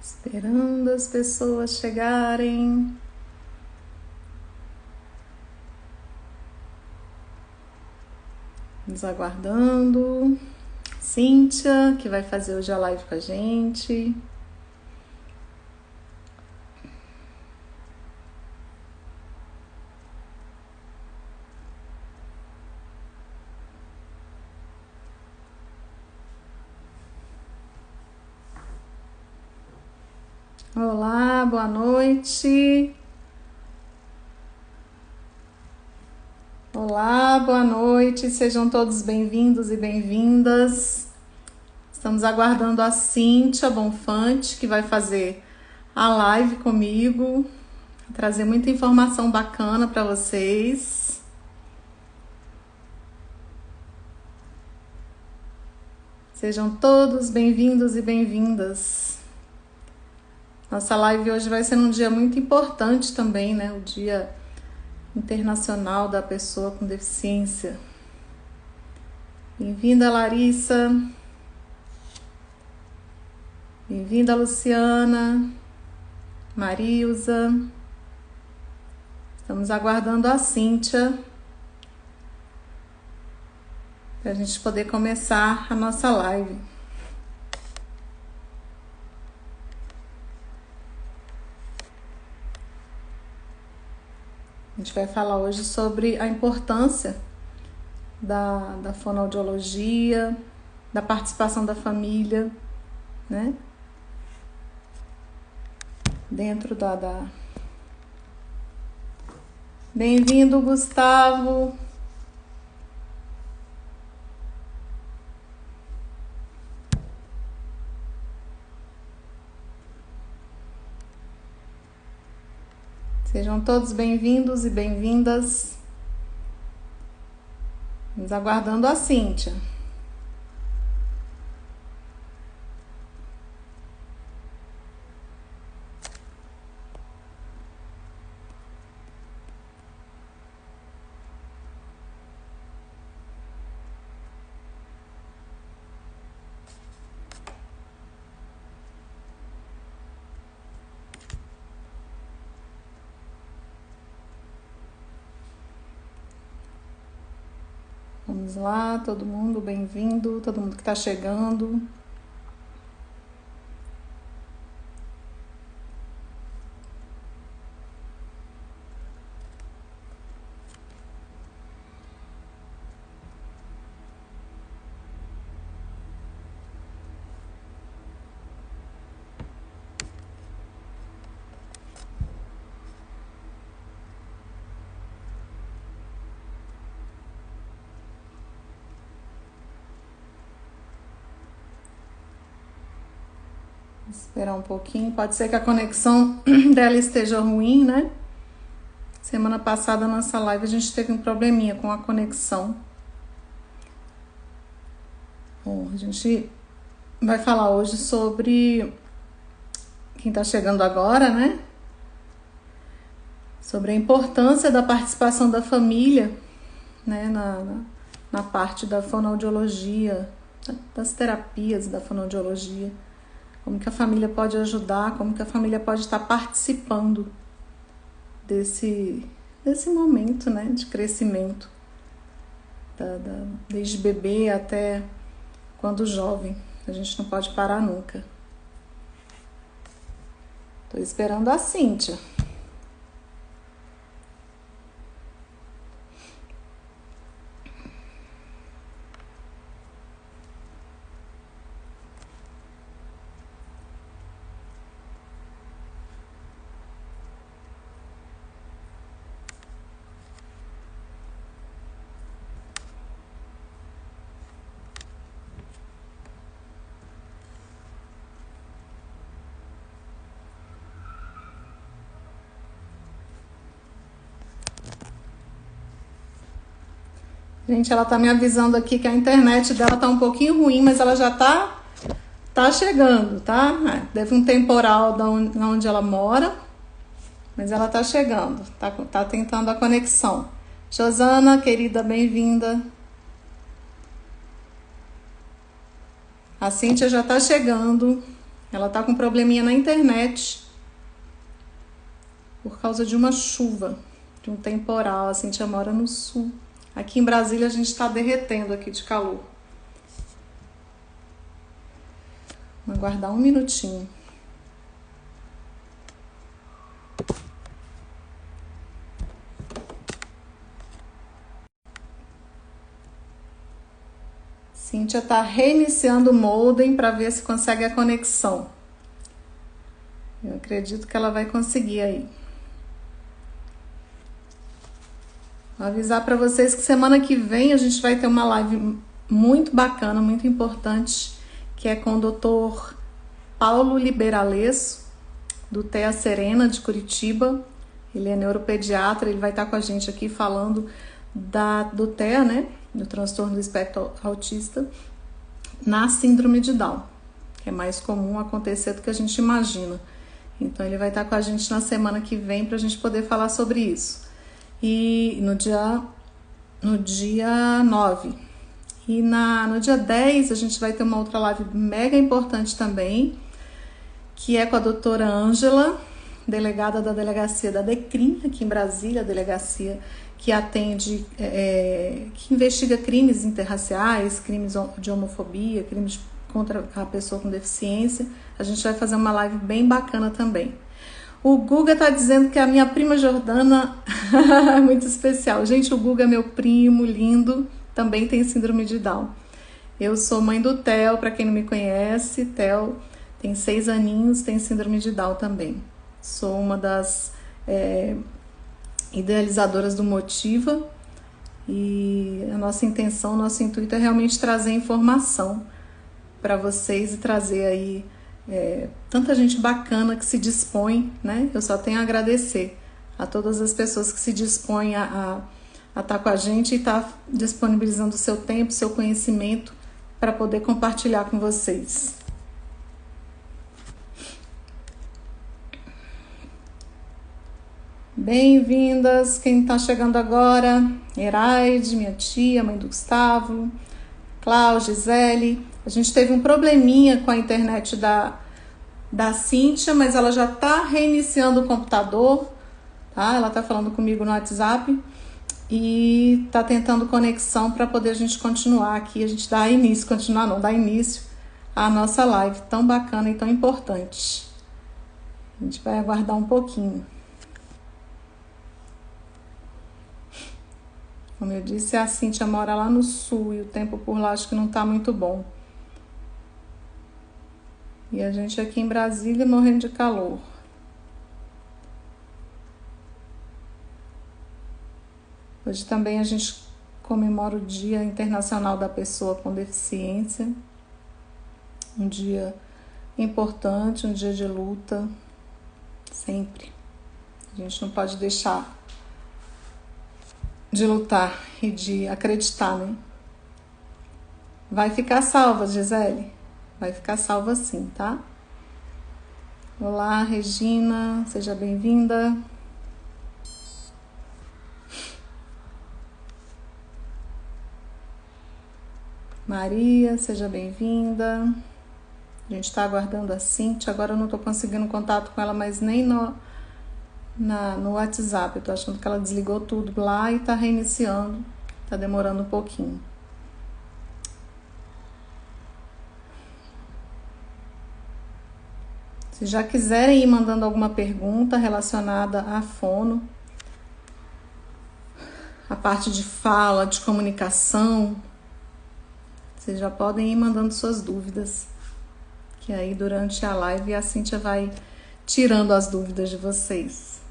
Esperando as pessoas chegarem. Nos aguardando. Cíntia, que vai fazer hoje a live com a gente. Olá, boa noite. Olá, boa noite. Sejam todos bem-vindos e bem-vindas. Estamos aguardando a Cíntia Bonfante, que vai fazer a live comigo, trazer muita informação bacana para vocês. Sejam todos bem-vindos e bem-vindas. Nossa live hoje vai ser um dia muito importante também, né? O Dia Internacional da Pessoa com Deficiência. Bem-vinda, Larissa. Bem-vinda, Luciana. Marilza. Estamos aguardando a Cíntia para a gente poder começar a nossa live. A gente vai falar hoje sobre a importância da fonoaudiologia, da participação da família, né? Dentro da... Bem-vindo, Gustavo. Sejam todos bem-vindos e bem-vindas. Nos aguardando a Cíntia. Vamos lá, todo mundo bem-vindo, todo mundo que está chegando. Esperar um pouquinho, pode ser que a conexão dela esteja ruim, né? Semana passada, na nossa live, a gente teve um probleminha com a conexão. Bom, a gente vai falar hoje sobre quem está chegando agora, né? Sobre a importância da participação da família, né? Na parte da fonoaudiologia, das terapias da fonoaudiologia. Como que a família pode ajudar, como que a família pode estar participando desse momento, né, de crescimento, desde bebê até quando jovem. A gente não pode parar nunca. Estou esperando a Cíntia. Gente, ela tá me avisando aqui que a internet dela tá um pouquinho ruim, mas ela já tá chegando, tá? Deve um temporal da onde ela mora, mas ela tá chegando, tá tentando a conexão. Josana, querida, bem-vinda. A Cíntia já tá chegando. Ela tá com um probleminha na internet por causa de uma chuva, de um temporal. A Cíntia mora no sul. Aqui em Brasília a gente tá derretendo aqui de calor. Vou aguardar um minutinho. Cíntia tá reiniciando o modem para ver se consegue a conexão. Eu acredito que ela vai conseguir aí. Vou avisar para vocês que semana que vem a gente vai ter uma live muito bacana, muito importante, que é com o Dr. Paulo Liberalesso, do TEA Serena, de Curitiba. Ele é neuropediatra, ele vai estar com a gente aqui falando do TEA, né? Do transtorno do espectro autista, na síndrome de Down, que é mais comum acontecer do que a gente imagina. Então ele vai estar com a gente na semana que vem para a gente poder falar sobre isso. E no dia 9. E no dia 10 a gente vai ter uma outra live mega importante também, que é com a doutora Ângela, delegada da delegacia da DECRIM, aqui em Brasília, a delegacia que atende, que investiga crimes interraciais, crimes de homofobia, crimes contra a pessoa com deficiência. A gente vai fazer uma live bem bacana também. O Guga tá dizendo que a minha prima Jordana é muito especial. Gente, o Guga é meu primo, lindo, também tem síndrome de Down. Eu sou mãe do Theo, para quem não me conhece. Theo tem 6 aninhos, tem síndrome de Down também. Sou uma das idealizadoras do Motiva e a nossa intenção, nosso intuito é realmente trazer informação para vocês e trazer aí tanta gente bacana que se dispõe, né? Eu só tenho a agradecer a todas as pessoas que se dispõem a estar com a gente e estar disponibilizando o seu tempo, seu conhecimento para poder compartilhar com vocês. Bem-vindas, quem está chegando agora, Heraide, minha tia, mãe do Gustavo, Cláudia, Gisele. A gente teve um probleminha com a internet da Cíntia, mas ela já está reiniciando o computador, tá? Ela está falando comigo no WhatsApp e está tentando conexão para poder a gente continuar aqui, a gente dar início à nossa live tão bacana e tão importante. A gente vai aguardar um pouquinho. Como eu disse, a Cíntia mora lá no sul e o tempo por lá acho que não está muito bom. E a gente aqui em Brasília morrendo de calor. Hoje também a gente comemora o Dia Internacional da Pessoa com Deficiência. Um dia importante, um dia de luta, sempre. A gente não pode deixar de lutar e de acreditar, né? Vai ficar salva, Gisele? Vai ficar salva sim, tá? Olá, Regina, seja bem-vinda. Maria, seja bem-vinda. A gente tá aguardando a Cíntia, agora eu não tô conseguindo contato com ela, mas nem no WhatsApp. Eu tô achando que ela desligou tudo lá e tá reiniciando. Tá demorando um pouquinho. Se já quiserem ir mandando alguma pergunta relacionada à fono, a parte de fala, de comunicação, vocês já podem ir mandando suas dúvidas, que aí durante a live a Cíntia vai tirando as dúvidas de vocês.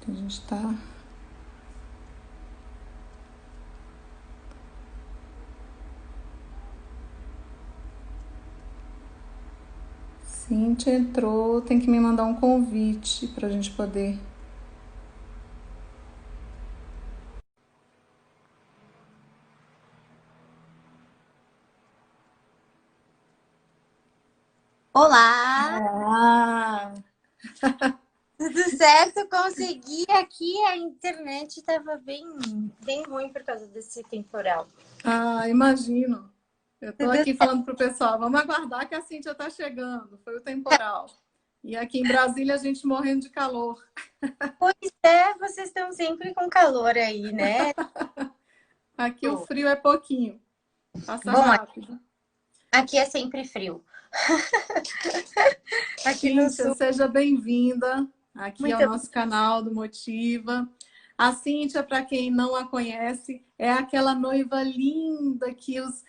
A gente tá Cíntia entrou, tem que me mandar um convite para a gente poder. Olá, Ah, tudo certo? Consegui aqui, a internet estava bem ruim por causa desse temporal. imagino. Eu estou Tudo aqui falando pro pessoal, vamos aguardar que a Cíntia está chegando. Foi o temporal. E aqui em Brasília a gente morrendo de calor. Pois é, vocês estão sempre com calor aí, né? Aqui o frio é pouquinho, passa Bom, rápido. aqui é sempre frio. Aqui no Cíntia, sul, seja bem-vinda aqui ao muito nosso canal do Motiva. A Cíntia, para quem não a conhece, é aquela noiva linda que os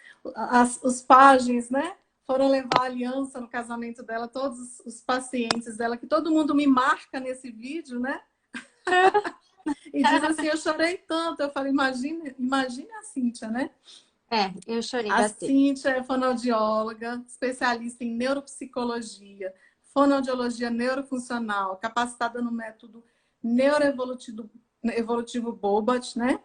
pajens, né, foram levar a aliança no casamento dela, todos os pacientes dela, que todo mundo me marca nesse vídeo, né? E diz assim, eu chorei tanto. Eu falei, imagine a Cíntia, né? eu chorei A bastante. Cíntia é fonoaudióloga, especialista em neuropsicologia, fonoaudiologia neurofuncional, capacitada no método neuroevolutivo Bobat, né?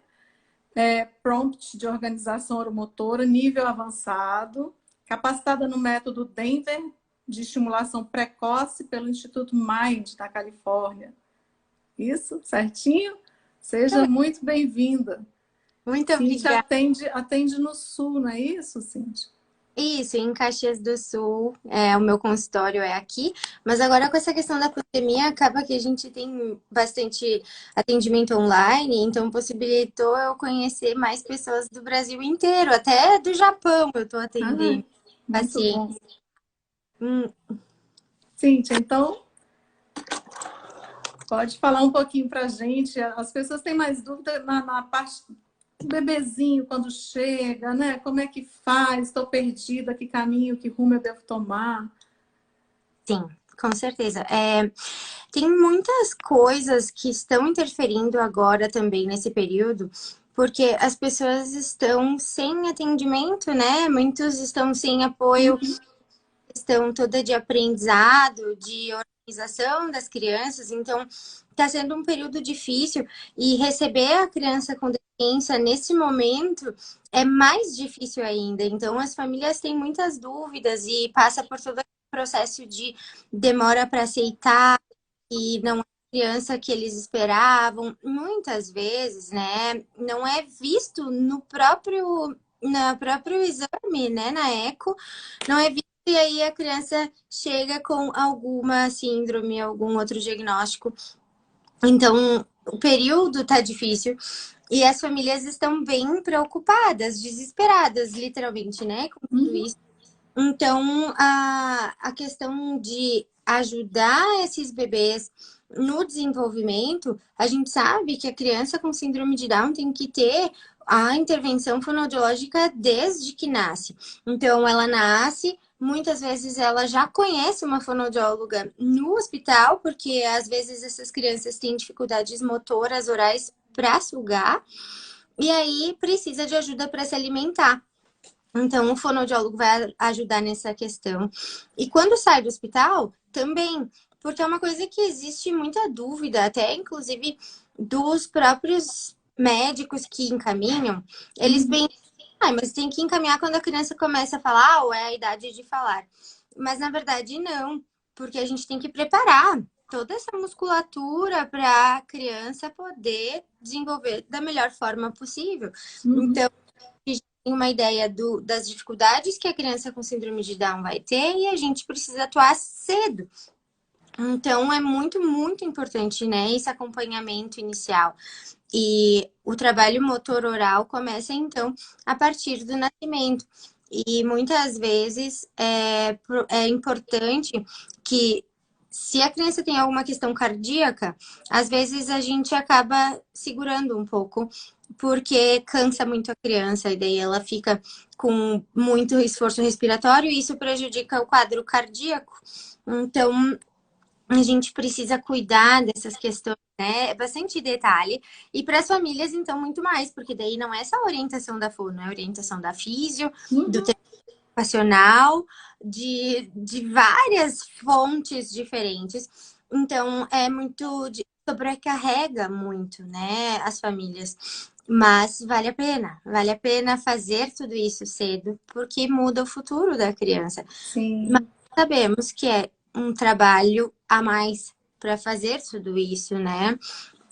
Prompt de organização oromotora, nível avançado, capacitada no método Denver de estimulação precoce pelo Instituto Mind da Califórnia. Isso, certinho? Seja muito bem-vinda. Muito Cíntia obrigada. atende no Sul, não é isso, Cíntia? Isso, em Caxias do Sul, o meu consultório é aqui, mas agora com essa questão da pandemia, acaba que a gente tem bastante atendimento online, então possibilitou eu conhecer mais pessoas do Brasil inteiro, até do Japão eu estou Ah, atendendo muito bom. pacientes. Hum, Cíntia, então pode falar um pouquinho para a gente. As pessoas têm mais dúvida na parte do bebezinho quando chega, né? Como é que faz? Estou perdida, que caminho, que rumo eu devo tomar? sim, com certeza. Tem muitas coisas que estão interferindo agora também nesse período, porque as pessoas estão sem atendimento, né? Muitos estão sem apoio, questão toda de aprendizado, de organização das crianças, então está sendo um período difícil e receber a criança com deficiência nesse momento é mais difícil ainda. Então as famílias têm muitas dúvidas e passa por todo aquele processo de demora para aceitar e não é a criança que eles esperavam. Muitas vezes, né, não é visto no próprio exame, né, na eco, não é visto e aí a criança chega com alguma síndrome, algum outro diagnóstico. Então, o período tá difícil e as famílias estão bem preocupadas, desesperadas, literalmente, né, com tudo Uhum, isso. Então, a questão de ajudar esses bebês no desenvolvimento, a gente sabe que a criança com síndrome de Down tem que ter a intervenção fonoaudiológica desde que nasce. Então, ela nasce, muitas vezes ela já conhece uma fonoaudióloga no hospital, porque às vezes essas crianças têm dificuldades motoras orais para sugar, e aí precisa de ajuda para se alimentar. Então, o fonoaudiólogo vai ajudar nessa questão. E quando sai do hospital, também, porque é uma coisa que existe muita dúvida, até inclusive dos próprios médicos que encaminham, eles uhum. pensam, mas tem que encaminhar quando a criança começa a falar, ou é a idade de falar. Mas na verdade, não, porque a gente tem que preparar toda essa musculatura para a criança poder desenvolver da melhor forma possível. Uhum. Então, tem uma ideia das dificuldades que a criança com síndrome de Down vai ter e a gente precisa atuar cedo. Então, é muito, muito importante, né, esse acompanhamento inicial. E o trabalho motor oral começa, então, a partir do nascimento. E muitas vezes é importante que, se a criança tem alguma questão cardíaca, às vezes a gente acaba segurando um pouco, porque cansa muito a criança, e daí ela fica com muito esforço respiratório, e isso prejudica o quadro cardíaco. Então, a gente precisa cuidar dessas questões, né? É bastante detalhe. E para as famílias, então, muito mais, porque daí não é só a orientação da fono, é a orientação da físio, do Uhum. ocupacional, de várias fontes diferentes. Então, é muito... sobrecarrega muito, né, as famílias. Mas vale a pena fazer tudo isso cedo, porque muda o futuro da criança. Mas Sim. sabemos que é um trabalho a mais para fazer tudo isso, né?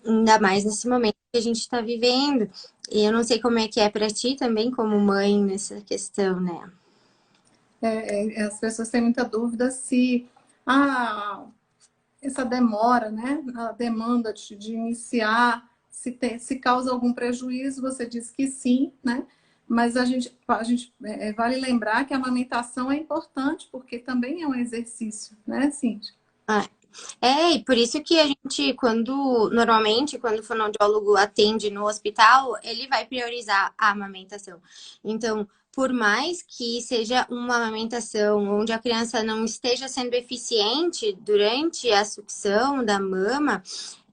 Ainda mais nesse momento que a gente está vivendo. E eu não sei como é que é para ti também, como mãe, nessa questão, né? As pessoas têm muita dúvida se ah, essa demora, né, a demanda de iniciar, se causa algum prejuízo, você diz que sim, né? Mas vale lembrar que a amamentação é importante, porque também é um exercício, né, Cíntia? Ah, e por isso que a gente, normalmente, quando o fonoaudiólogo atende no hospital, ele vai priorizar a amamentação. Então, por mais que seja uma amamentação onde a criança não esteja sendo eficiente durante a sucção da mama,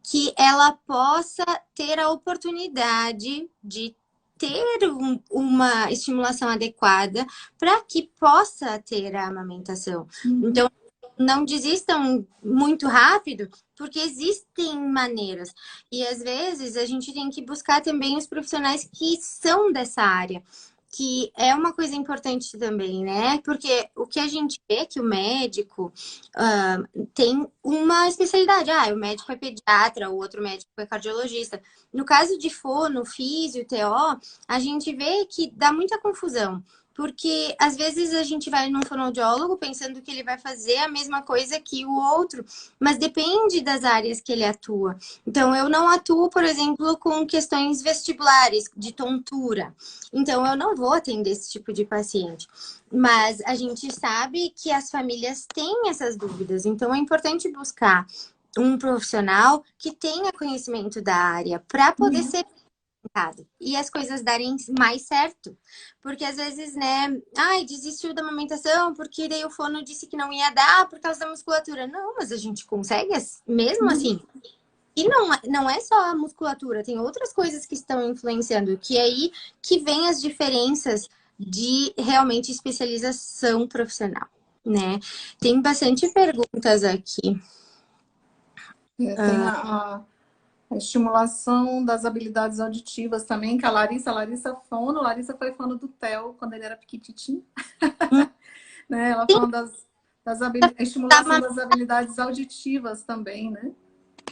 que ela possa ter a oportunidade de ter uma estimulação adequada para que possa ter a amamentação. Então, não desistam muito rápido, porque existem maneiras. E às vezes a gente tem que buscar também os profissionais que são dessa área, que é uma coisa importante também, né? Porque o que a gente vê é que o médico tem uma especialidade. Ah, o médico é pediatra, o outro médico é cardiologista. No caso de fono, físio, TO, a gente vê que dá muita confusão. Porque às vezes a gente vai num fonoaudiólogo pensando que ele vai fazer a mesma coisa que o outro, mas depende das áreas que ele atua. Então, eu não atuo, por exemplo, com questões vestibulares, de tontura. Então, eu não vou atender esse tipo de paciente. Mas a gente sabe que as famílias têm essas dúvidas. Então, é importante buscar um profissional que tenha conhecimento da área para poder ser e as coisas darem mais certo. Porque às vezes, né, ai, desistiu da amamentação porque daí o fono disse que não ia dar por causa da musculatura. Não, mas a gente consegue mesmo assim. E não é só a musculatura, tem outras coisas que estão influenciando, que é aí que vem as diferenças de realmente especialização profissional, né? Tem bastante perguntas aqui. Tem a estimulação das habilidades auditivas também, que Larissa foi fono do Theo quando ele era pequititinho, né? Ela falando a estimulação das habilidades auditivas também, né?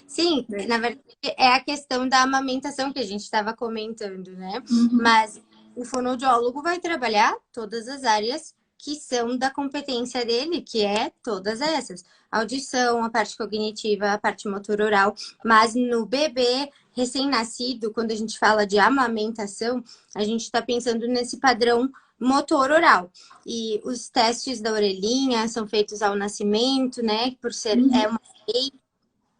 Sim, na verdade é a questão da amamentação que a gente estava comentando, né? Uhum. Mas o fonoaudiólogo vai trabalhar todas as áreas que são da competência dele, que é todas essas. Audição, a parte cognitiva, a parte motor oral. Mas no bebê recém-nascido, quando a gente fala de amamentação, a gente está pensando nesse padrão motor oral. E os testes da orelhinha são feitos ao nascimento, né? Por ser uma lei.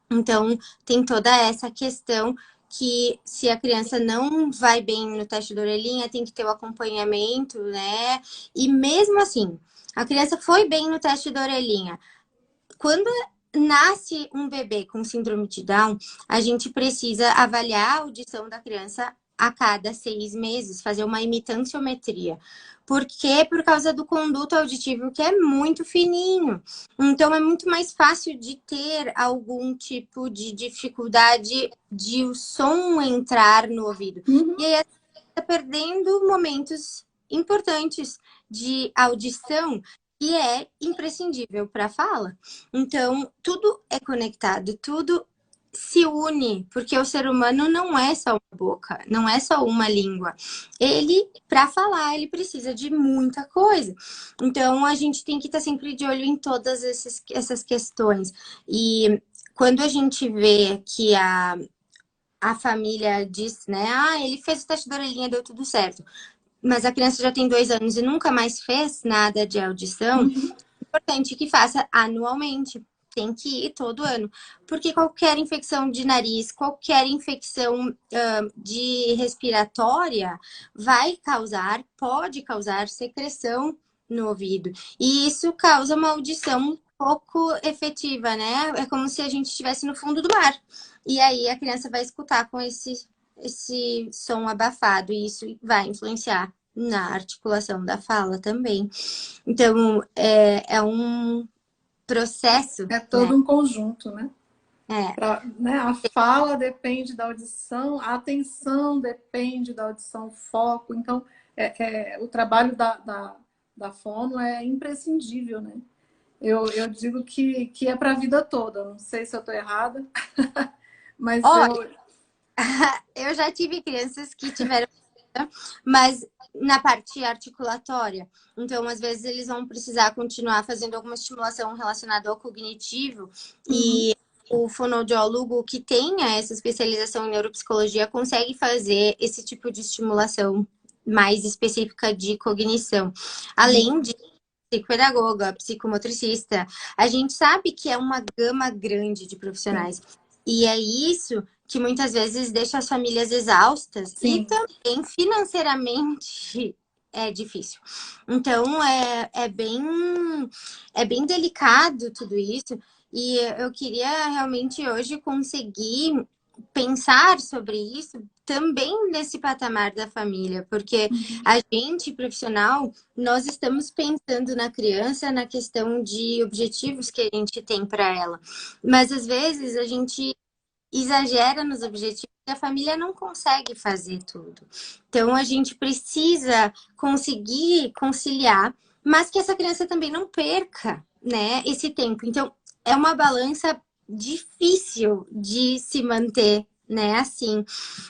Então, tem toda essa questão que se a criança não vai bem no teste da orelhinha, tem que ter o acompanhamento, né? E mesmo assim, a criança foi bem no teste da orelhinha. Quando nasce um bebê com síndrome de Down, a gente precisa avaliar a audição da criança a cada 6 meses, fazer uma imitanciometria. Por quê? Por causa do conduto auditivo, que é muito fininho. Então, é muito mais fácil de ter algum tipo de dificuldade de o som entrar no ouvido. E aí, está perdendo momentos importantes de audição que é imprescindível para a fala. Então, tudo é conectado, tudo se une, porque o ser humano não é só uma boca, não é só uma língua. Ele, para falar, ele precisa de muita coisa. Então, a gente tem que estar sempre de olho em todas essas questões. E quando a gente vê que a família diz, né? Ah, ele fez o teste da orelhinha, deu tudo certo. Mas a criança já tem 2 anos e nunca mais fez nada de audição. É importante que faça anualmente. Tem que ir todo ano. Porque qualquer infecção de nariz, qualquer infecção de respiratória pode causar secreção no ouvido. E isso causa uma audição pouco efetiva, né? É como se a gente estivesse no fundo do mar. E aí a criança vai escutar com esse som abafado e isso vai influenciar na articulação da fala também. Então, é um processo, É né? todo um conjunto, né? É, Né? A fala depende da audição, a atenção depende da audição, o foco. Então, o trabalho da fono é imprescindível, né? Eu digo que é para a vida toda. Não sei se eu estou errada, mas ó, eu já tive crianças que tiveram, mas na parte articulatória. Então, às vezes, eles vão precisar continuar fazendo alguma estimulação relacionada ao cognitivo. Uhum. E o fonoaudiólogo que tenha essa especialização em neuropsicologia consegue fazer esse tipo de estimulação mais específica de cognição. Além de psicopedagoga, psicomotricista, a gente sabe que é uma gama grande de Sim, profissionais. E é isso que muitas vezes deixa as famílias exaustas e sim. também financeiramente é difícil. Então é bem delicado tudo isso. E eu queria realmente hoje conseguir pensar sobre isso também nesse patamar da família, porque a gente, profissional, nós estamos pensando na criança na questão de objetivos que a gente tem para ela. Mas às vezes a gente exagera nos objetivos e a família não consegue fazer tudo. Então a gente precisa conseguir conciliar, mas que essa criança também não perca, né, esse tempo. Então é uma balança difícil de se manter, né, assim.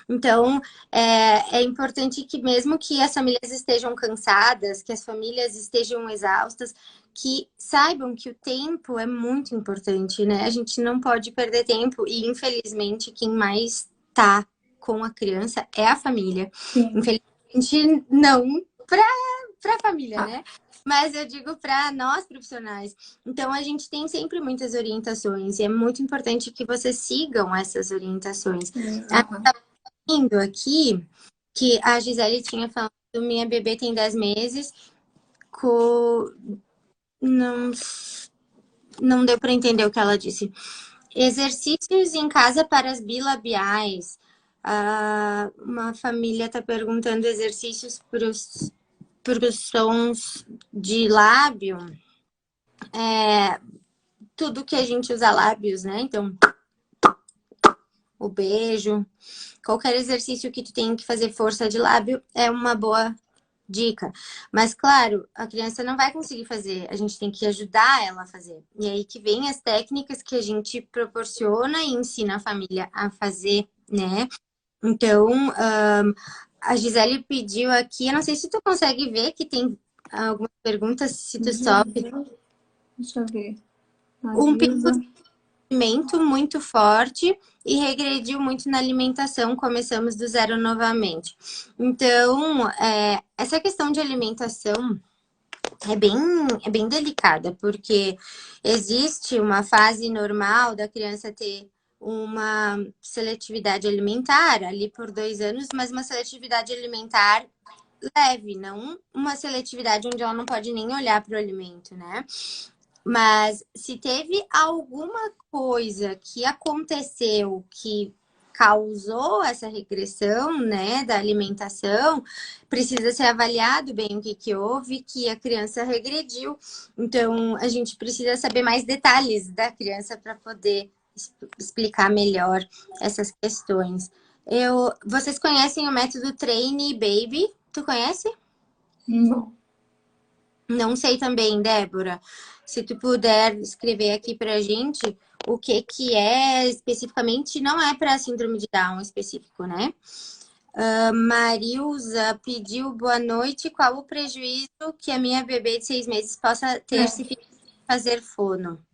Então, é importante que mesmo que as famílias estejam cansadas, que as famílias estejam exaustas, que saibam que o tempo é muito importante, né? A gente não pode perder tempo e, infelizmente, quem mais tá com a criança é a família. Sim. Infelizmente, não para a família, Ah, né? Mas eu digo para nós profissionais. Então, a gente tem sempre muitas orientações e é muito importante que vocês sigam essas orientações. aham. Indo aqui, que a Gisele tinha falado, minha bebê tem 10 meses, co... não, não deu para entender o que ela disse. Exercícios em casa para as bilabiais. Uma família está perguntando exercícios para os sons de lábio. Tudo que a gente usa lábios, né? Então, o beijo, qualquer exercício que tu tenha que fazer força de lábio é uma boa dica. Mas, claro, a criança não vai conseguir fazer, a gente tem que ajudar ela a fazer. E aí que vem as técnicas que a gente proporciona e ensina a família a fazer, né? Então, a Gisele pediu aqui, eu não sei se tu consegue ver que tem algumas perguntas, se tu sobe. Deixa eu ver. Um Avisa. pigmento muito forte e regrediu muito na alimentação, começamos do zero novamente. Então, essa questão de alimentação é bem delicada, porque existe uma fase normal da criança ter uma seletividade alimentar ali por 2 anos, mas uma seletividade alimentar leve, não uma seletividade onde ela não pode nem olhar para o alimento, né? Mas se teve alguma coisa que aconteceu que causou essa regressão, né, da alimentação, precisa ser avaliado bem o que que houve, que a criança regrediu. Então, a gente precisa saber mais detalhes da criança para poder explicar melhor essas questões. Vocês conhecem o método Train Baby? Tu conhece? Não. Não sei também, Débora, se tu puder escrever aqui pra gente o que que é especificamente, não é para síndrome de Down específico, né? Marilza pediu boa noite, qual o prejuízo que a minha bebê de 6 meses possa ter se fazer fono?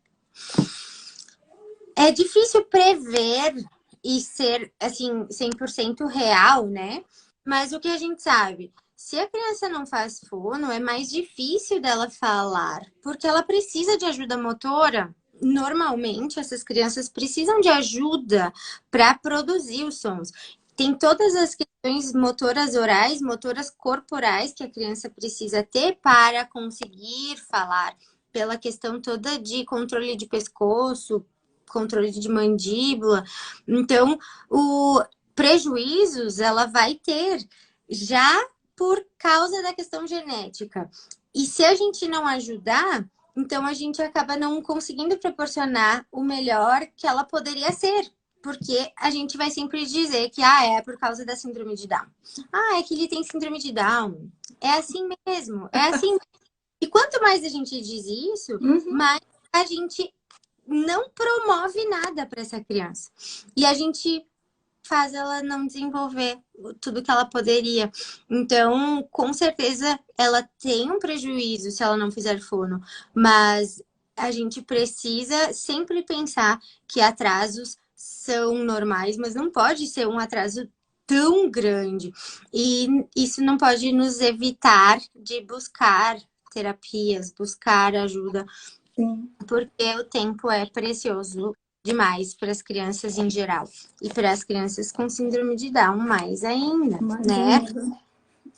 É difícil prever e ser, assim, 100% real, né? Mas o que a gente sabe? Se a criança não faz fono, é mais difícil dela falar, porque ela precisa de ajuda motora. Normalmente, essas crianças precisam de ajuda para produzir os sons. Tem todas as questões motoras orais, motoras corporais que a criança precisa ter para conseguir falar, pela questão toda de controle de pescoço, controle de mandíbula. Então, o prejuízos ela vai ter já por causa da questão genética. E se a gente não ajudar, então a gente acaba não conseguindo proporcionar o melhor que ela poderia ser. Porque a gente vai sempre dizer que é por causa da síndrome de Down. É que ele tem síndrome de Down. É assim mesmo, é assim. E quanto mais a gente diz isso, mais a gente não promove nada para essa criança. E a gente faz ela não desenvolver tudo que ela poderia. Então, com certeza, ela tem um prejuízo se ela não fizer fono, mas a gente precisa sempre pensar que atrasos são normais, mas não pode ser um atraso tão grande. E isso não pode nos evitar de buscar terapias, buscar ajuda, porque o tempo é precioso demais para as crianças em geral e para as crianças com síndrome de Down mais ainda, né?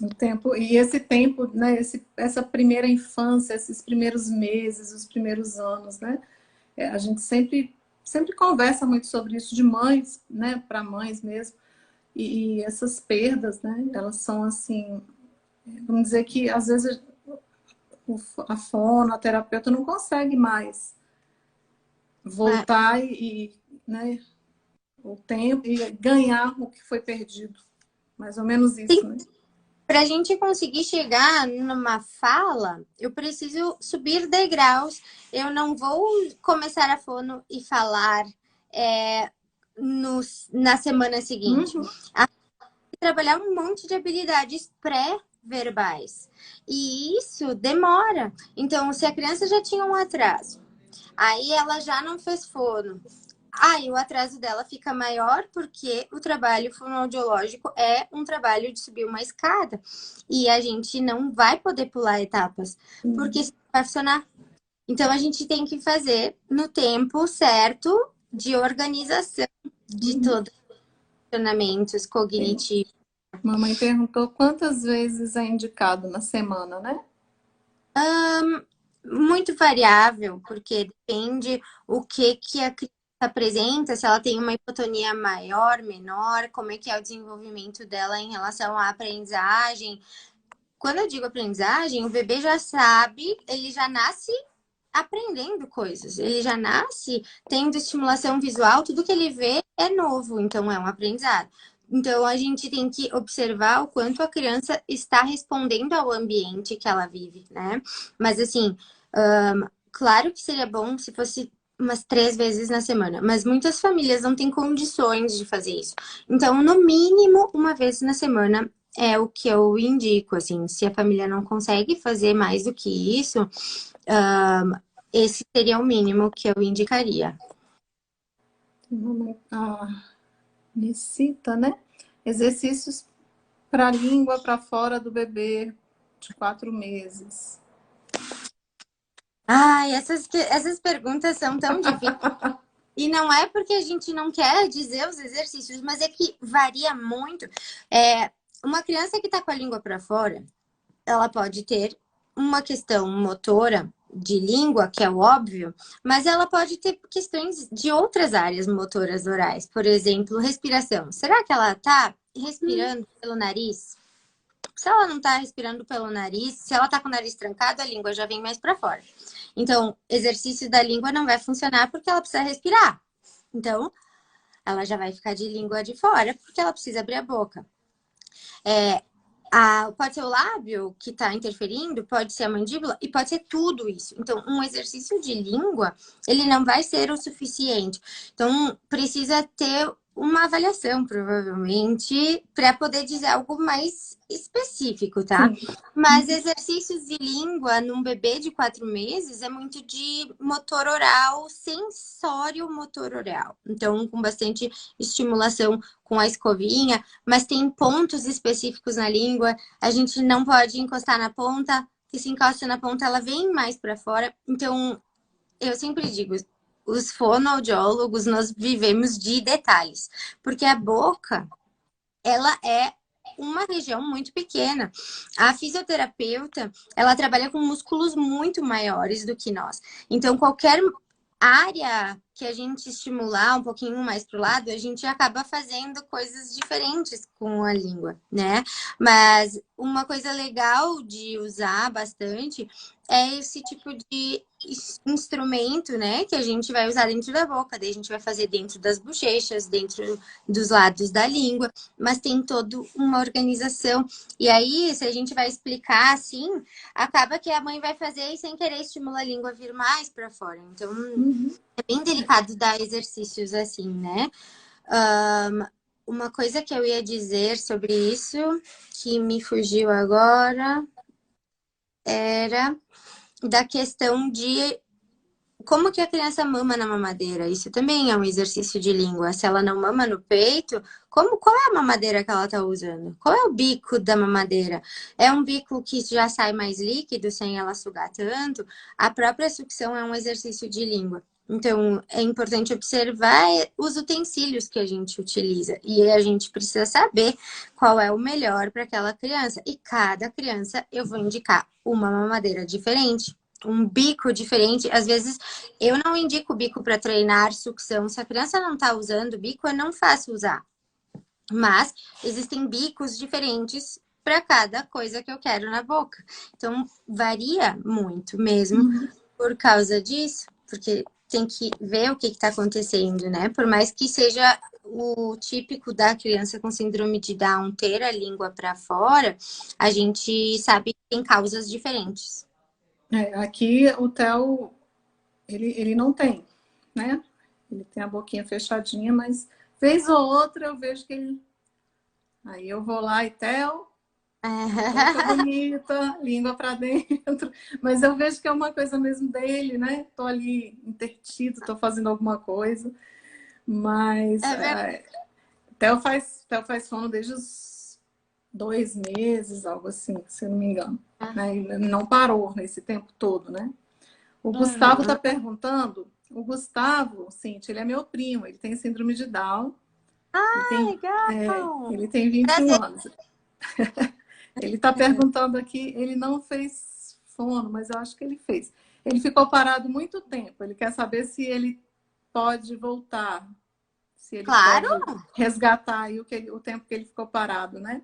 O tempo, e esse tempo, né, essa primeira infância, esses primeiros meses, os primeiros anos, né? A gente sempre conversa muito sobre isso de mães, né, para mães mesmo. E essas perdas, né, elas são assim, vamos dizer que às vezes a fonoterapeuta não consegue mais voltar né, o tempo e ganhar o que foi perdido. Mais ou menos isso, né? Para a gente conseguir chegar numa fala, eu preciso subir degraus. Eu não vou começar a fono e falar na semana seguinte. Trabalhar um monte de habilidades pré-verbais. E isso demora. Então, se a criança já tinha um atraso, aí ela já não fez fono, aí o atraso dela fica maior porque o trabalho fonoaudiológico é um trabalho de subir uma escada. E a gente não vai poder pular etapas, porque isso não vai funcionar. Então, a gente tem que fazer no tempo certo de organização de todos os funcionamentos cognitivos. Mamãe perguntou quantas vezes é indicado na semana, né? Muito variável, porque depende o que a criança apresenta, se ela tem uma hipotonia maior, menor, como é que é o desenvolvimento dela em relação à aprendizagem. Quando eu digo aprendizagem, o bebê já sabe, ele já nasce aprendendo coisas, ele já nasce tendo estimulação visual, tudo que ele vê é novo, então é um aprendizado. Então, a gente tem que observar o quanto a criança está respondendo ao ambiente que ela vive, né? Mas, assim, claro que seria bom se fosse umas 3 vezes na semana, mas muitas famílias não têm condições de fazer isso. Então, no mínimo, uma vez na semana é o que eu indico, assim. Se a família não consegue fazer mais do que isso, esse seria o mínimo que eu indicaria. Necessita, né? Exercícios para a língua para fora do bebê de 4 meses. Essas perguntas são tão difíceis. E não é porque a gente não quer dizer os exercícios, mas é que varia muito. Uma criança que está com a língua para fora, ela pode ter uma questão motora de língua, que é o óbvio, mas ela pode ter questões de outras áreas motoras orais. Por exemplo, respiração. Será que ela está respirando pelo nariz? Se ela não está respirando pelo nariz, se ela está com o nariz trancado, a língua já vem mais para fora. Então, exercício da língua não vai funcionar porque ela precisa respirar. Então, ela já vai ficar de língua de fora porque ela precisa abrir a boca. Pode ser o lábio que está interferindo, pode ser a mandíbula e pode ser tudo isso. Então, um exercício de língua, ele não vai ser o suficiente. Então, precisa ter uma avaliação, provavelmente, para poder dizer algo mais específico, tá? Mas exercícios de língua num bebê de 4 meses é muito de motor oral, sensório motor oral. Então, com bastante estimulação com a escovinha, mas tem pontos específicos na língua. A gente não pode encostar na ponta, que se encosta na ponta, ela vem mais para fora. Então, eu sempre digo, os fonoaudiólogos, nós vivemos de detalhes, porque a boca, ela é uma região muito pequena. A fisioterapeuta, ela trabalha com músculos muito maiores do que nós. Então, qualquer área que a gente estimular um pouquinho mais pro lado, a gente acaba fazendo coisas diferentes com a língua, né? Mas uma coisa legal de usar bastante é esse tipo de instrumento, né? Que a gente vai usar dentro da boca, daí a gente vai fazer dentro das bochechas, dentro dos lados da língua, mas tem toda uma organização. E aí, se a gente vai explicar assim, acaba que a mãe vai fazer e sem querer estimula a língua a vir mais para fora. Então, é bem delicado dar exercícios assim, né? Uma coisa que eu ia dizer sobre isso, que me fugiu agora, era da questão de como que a criança mama na mamadeira. Isso também é um exercício de língua. Se ela não mama no peito, qual é a mamadeira que ela está usando? Qual é o bico da mamadeira? É um bico que já sai mais líquido sem ela sugar tanto? A própria sucção é um exercício de língua. Então, é importante observar os utensílios que a gente utiliza. E a gente precisa saber qual é o melhor para aquela criança. E cada criança eu vou indicar uma mamadeira diferente, um bico diferente. Às vezes, eu não indico bico para treinar sucção. Se a criança não está usando bico, eu não faço usar. Mas existem bicos diferentes para cada coisa que eu quero na boca. Então, varia muito mesmo por causa disso, porque tem que ver o que está acontecendo, né? Por mais que seja o típico da criança com síndrome de Down ter a língua para fora, a gente sabe que tem causas diferentes. Aqui o Theo, ele não tem, né? Ele tem a boquinha fechadinha, mas vez ou outra eu vejo que ele... Aí eu vou lá e Theo, boca bonita, língua para dentro. Mas eu vejo que é uma coisa mesmo dele, né? Tô ali intertido, tô fazendo alguma coisa. Mas Theo faz fono desde os 2 meses, algo assim, se eu não me engano. Né? E não parou nesse tempo todo, né? O Gustavo está perguntando. O Gustavo, Cintia, ele é meu primo, ele tem síndrome de Down. Legal! Ele tem 21 anos. Ele está perguntando aqui, ele não fez fono, mas eu acho que ele fez. Ele ficou parado muito tempo. Ele quer saber se ele pode voltar, se ele pode resgatar aí o tempo que ele ficou parado, né?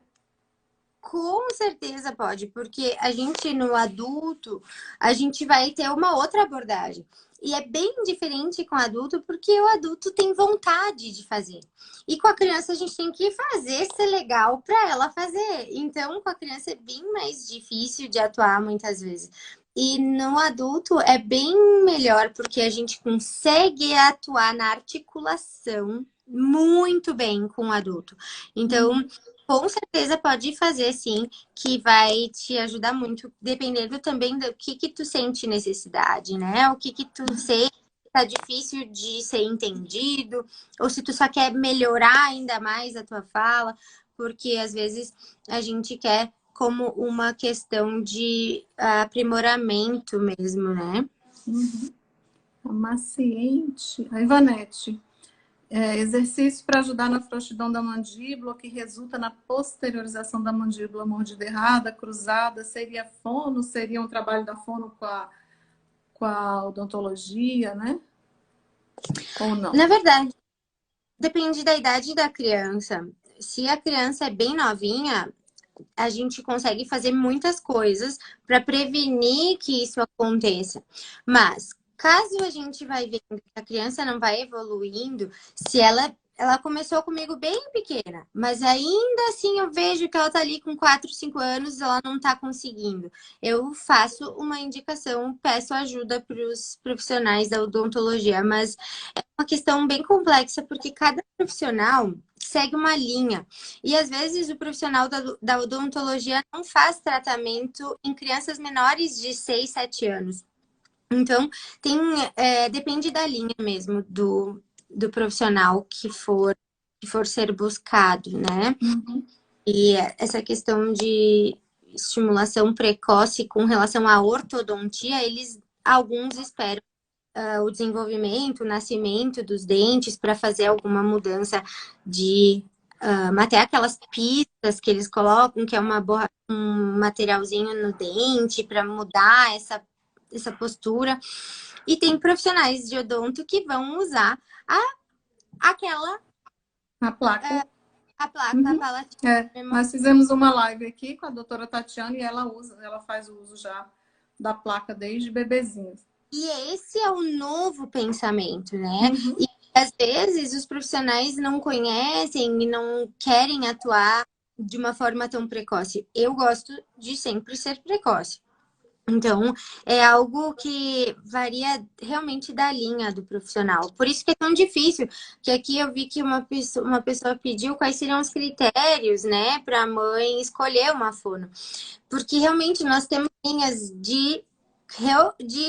Com certeza pode, porque a gente no adulto, a gente vai ter uma outra abordagem. E é bem diferente com o adulto, porque o adulto tem vontade de fazer. E com a criança a gente tem que fazer ser legal para ela fazer. Então, com a criança é bem mais difícil de atuar muitas vezes. E no adulto é bem melhor, porque a gente consegue atuar na articulação muito bem com o adulto. Então, com certeza pode fazer, sim, que vai te ajudar muito, dependendo também do que tu sente necessidade, né? O que tu sente tá difícil de ser entendido, ou se tu só quer melhorar ainda mais a tua fala, porque às vezes a gente quer como uma questão de aprimoramento mesmo, né? A Maciente, a Ivanete. Exercício para ajudar na frouxidão da mandíbula, que resulta na posteriorização da mandíbula mordida errada, cruzada, seria fono? Seria um trabalho da fono com a odontologia, né? Ou não? Na verdade, depende da idade da criança. Se a criança é bem novinha, a gente consegue fazer muitas coisas para prevenir que isso aconteça. Mas caso a gente vai vendo que a criança não vai evoluindo, se ela começou comigo bem pequena, mas ainda assim eu vejo que ela tá ali com 4, 5 anos e ela não tá conseguindo. Eu faço uma indicação, peço ajuda para os profissionais da odontologia, mas é uma questão bem complexa porque cada profissional segue uma linha. E às vezes o profissional da odontologia não faz tratamento em crianças menores de 6, 7 anos. Então, depende da linha mesmo do profissional que for ser buscado, né? E essa questão de estimulação precoce com relação à ortodontia, alguns esperam o desenvolvimento, o nascimento dos dentes para fazer alguma mudança de até aquelas pistas que eles colocam, que é um materialzinho no dente para mudar essa postura. E tem profissionais de odonto que vão usar aquela A placa. a placa Uhum. palatina. Nós fizemos uma live aqui com a doutora Tatiana e ela faz o uso já da placa desde bebezinhos. E esse é o novo pensamento, né? Uhum. E às vezes os profissionais não conhecem e não querem atuar de uma forma tão precoce. Eu gosto de sempre ser precoce. Então, é algo que varia realmente da linha do profissional. Por isso que é tão difícil, que aqui eu vi que uma pessoa pediu quais seriam os critérios, né, para a mãe escolher uma fono. Porque realmente nós temos linhas de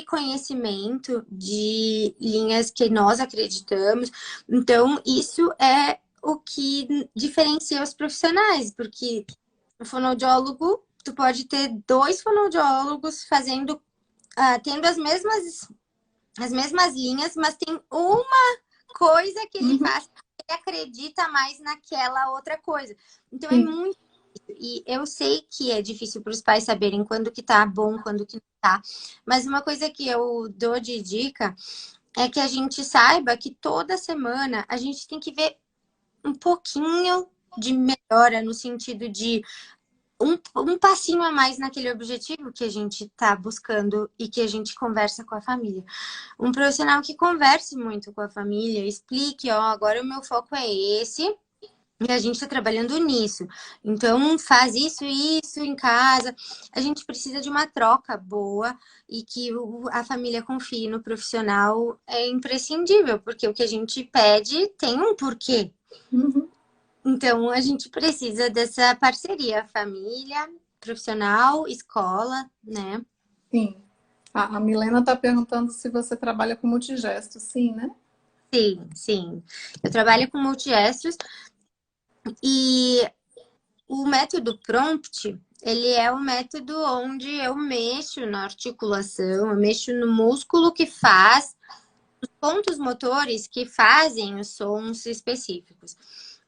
conhecimento, de linhas que nós acreditamos. Então, isso é o que diferencia os profissionais, porque o fonoaudiólogo, tu pode ter 2 fonoaudiólogos fazendo, tendo as mesmas linhas, mas tem uma coisa que ele faz, ele acredita mais naquela outra coisa. Então é muito. E eu sei que é difícil para os pais saberem quando que tá bom, quando que não tá. Mas uma coisa que eu dou de dica é que a gente saiba que toda semana a gente tem que ver um pouquinho de melhora no sentido de um passinho a mais naquele objetivo que a gente está buscando e que a gente conversa com a família. Um profissional que converse muito com a família, explique, ó, agora o meu foco é esse e a gente está trabalhando nisso. Então, faz isso em casa. A gente precisa de uma troca boa e que a família confie no profissional é imprescindível, porque o que a gente pede tem um porquê. Uhum. Então, a gente precisa dessa parceria, família, profissional, escola, né? Sim. A Milena está perguntando se você trabalha com multigesto. Sim, né? Sim, sim. Eu trabalho com multigestos e o método Prompt, ele é um método onde eu mexo na articulação, eu mexo no músculo que faz os pontos motores que fazem os sons específicos.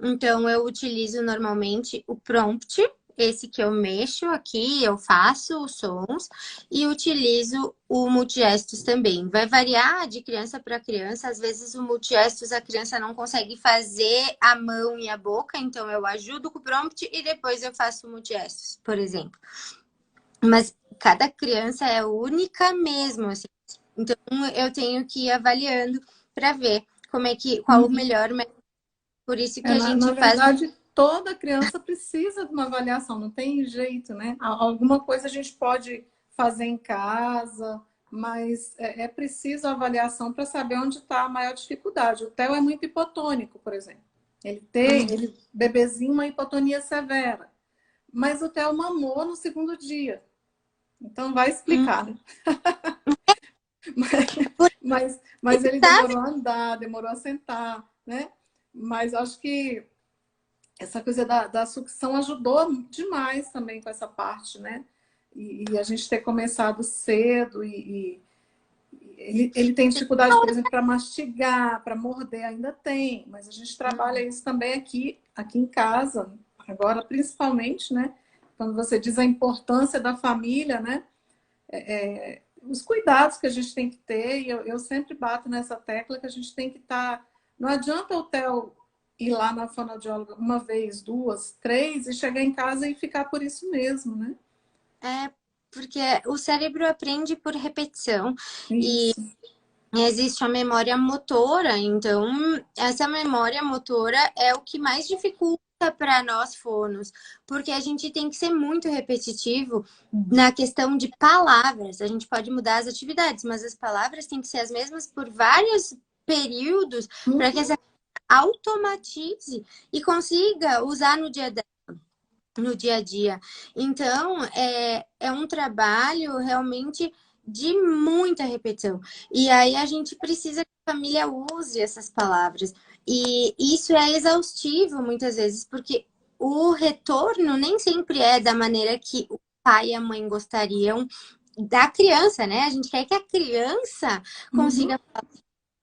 Então, eu utilizo normalmente o prompt, esse que eu mexo aqui, eu faço os sons e utilizo o multigestos também. Vai variar de criança para criança. Às vezes, o multigestos a criança não consegue fazer a mão e a boca, então eu ajudo com o prompt e depois eu faço o multigestos, por exemplo. Mas cada criança é única mesmo, assim. Então, eu tenho que ir avaliando para ver qual o melhor método. Por isso que a Na gente faz. verdade, toda criança precisa de uma avaliação, não tem jeito, né? Alguma coisa a gente pode fazer em casa, mas é preciso a avaliação para saber onde está a maior dificuldade. O Theo é muito hipotônico, por exemplo. Ele bebezinho, uma hipotonia severa. Mas o Theo mamou no segundo dia. Então vai explicar, né? Mas ele demorou a andar, demorou a sentar, né? Mas acho que essa coisa da sucção ajudou demais também com essa parte, né? E a gente ter começado cedo ele tem dificuldade, por exemplo, para mastigar, para morder, ainda tem, mas a gente trabalha isso também aqui em casa, agora principalmente, né? Quando você diz a importância da família, né? Os cuidados que a gente tem que ter, e eu sempre bato nessa tecla que a gente tem que estar. Não adianta o Theo ir lá na fonoaudióloga uma vez, 2, 3 e chegar em casa e ficar por isso mesmo, né? Porque o cérebro aprende por repetição. Isso. E existe a memória motora, então essa memória motora é o que mais dificulta para nós fonos, porque a gente tem que ser muito repetitivo na questão de palavras. A gente pode mudar as atividades, mas as palavras têm que ser as mesmas por vários períodos para que essa automatize e consiga usar no dia a dia. Então, é um trabalho realmente de muita repetição. E aí a gente precisa que a família use essas palavras. E isso é exaustivo muitas vezes, porque o retorno nem sempre é da maneira que o pai e a mãe gostariam da criança, né? A gente quer que a criança consiga falar.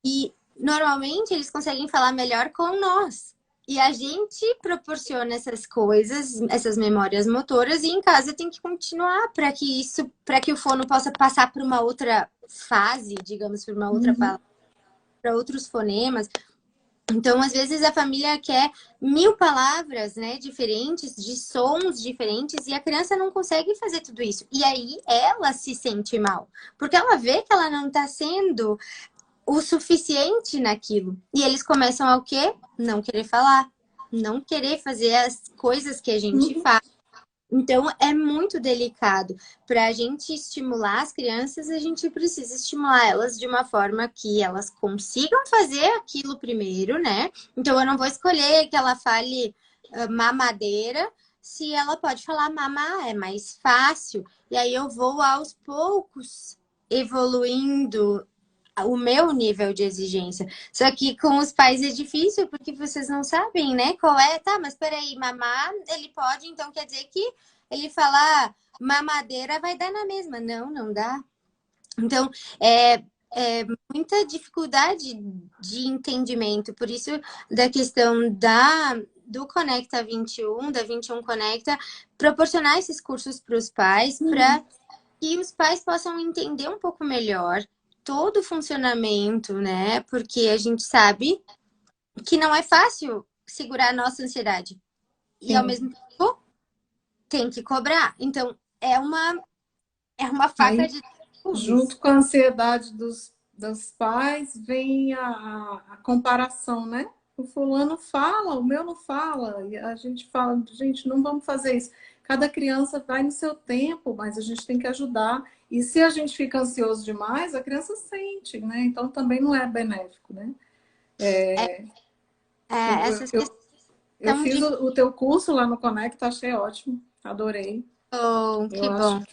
E normalmente eles conseguem falar melhor com nós. E a gente proporciona essas coisas, essas memórias motoras, e em casa tem que continuar para que o fono possa passar para uma outra fase, digamos, por uma outra palavra, para outros fonemas. Então, às vezes, a família quer 1000 palavras, né, diferentes, de sons diferentes, e a criança não consegue fazer tudo isso. E aí, ela se sente mal, porque ela vê que ela não está sendo o suficiente naquilo. E eles começam a o quê? Não querer falar, não querer fazer as coisas que a gente faz. Então, é muito delicado. Para a gente estimular as crianças, a gente precisa estimular elas de uma forma que elas consigam fazer aquilo primeiro, né? Então, eu não vou escolher que ela fale mamadeira, se ela pode falar mamá, é mais fácil. E aí, eu vou aos poucos evoluindo o meu nível de exigência. Só que com os pais é difícil, porque vocês não sabem, né? Qual é? Tá, mas peraí, mamar, ele pode, então quer dizer que ele falar mamadeira vai dar na mesma. Não, não dá. Então, é muita dificuldade de entendimento. Por isso, da questão do Conecta 21, da 21 Conecta, proporcionar esses cursos para os pais, para que os pais possam entender um pouco melhor todo o funcionamento, né? Porque a gente sabe que não é fácil segurar a nossa ansiedade. E ao mesmo tempo tem que cobrar. Então, é uma faca Aí, de junto com a ansiedade dos pais, vem a comparação, né? O fulano fala, o meu não fala. E a gente fala, gente, não vamos fazer isso. Cada criança vai no seu tempo, mas a gente tem que ajudar. E se a gente fica ansioso demais, a criança sente, né? Então também não é benéfico, né? essas Eu, questões eu de fiz o teu curso lá no Conecta, achei ótimo, adorei. bom, Eu que acho bom.